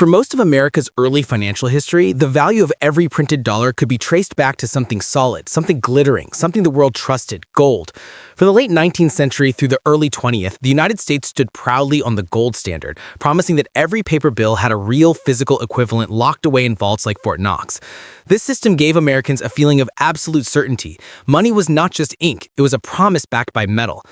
For most of America's early financial history, the value of every printed dollar could be traced back to something solid, something glittering, something the world trusted, gold. From the late 19th century through the early 20th, the United States stood proudly on the gold standard, promising that every paper bill had a real physical equivalent locked away in vaults like Fort Knox. This system gave Americans a feeling of absolute certainty. Money was not just ink, it was a promise backed by metal.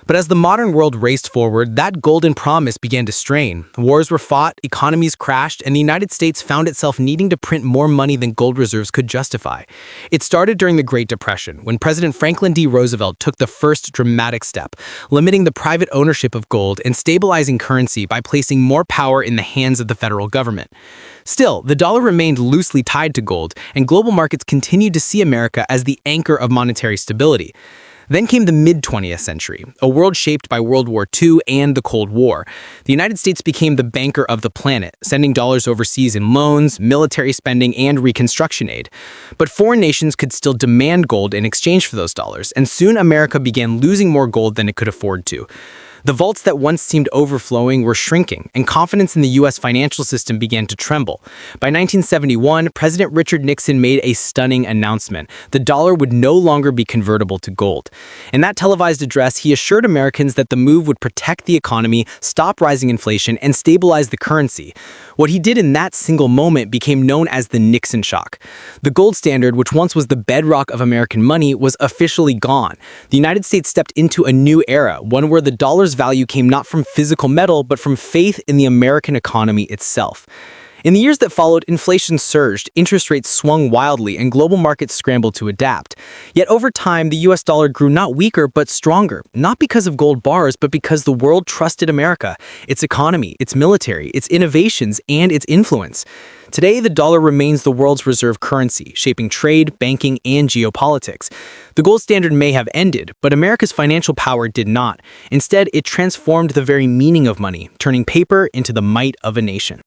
But as the modern world raced forward, that golden promise began to strain. Wars were fought, economies crashed, and the United States found itself needing to print more money than gold reserves could justify. It started during the Great Depression, when President Franklin D. Roosevelt took the first dramatic step, limiting the private ownership of gold and stabilizing currency by placing more power in the hands of the federal government. Still, the dollar remained loosely tied to gold, and global markets continued to see America as the anchor of monetary stability. Then came the mid-20th century, a world shaped by World War II and the Cold War. The United States became the banker of the planet, sending dollars overseas in loans, military spending, and reconstruction aid. But foreign nations could still demand gold in exchange for those dollars, and soon America began losing more gold than it could afford to. The vaults that once seemed overflowing were shrinking, and confidence in the U.S. financial system began to tremble. By 1971, President Richard Nixon made a stunning announcement. The dollar would no longer be convertible to gold. In that televised address, he assured Americans that the move would protect the economy, stop rising inflation, and stabilize the currency. What he did in that single moment became known as the Nixon shock. The gold standard, which once was the bedrock of American money, was officially gone. The United States stepped into a new era, one where the dollar's value came not from physical metal, but from faith in the American economy itself. In the years that followed, inflation surged, interest rates swung wildly, and global markets scrambled to adapt. Yet over time, the US dollar grew not weaker, but stronger, not because of gold bars, but because the world trusted America, its economy, its military, its innovations, and its influence. Today, the dollar remains the world's reserve currency, shaping trade, banking, and geopolitics. The gold standard may have ended, but America's financial power did not. Instead, it transformed the very meaning of money, turning paper into the might of a nation.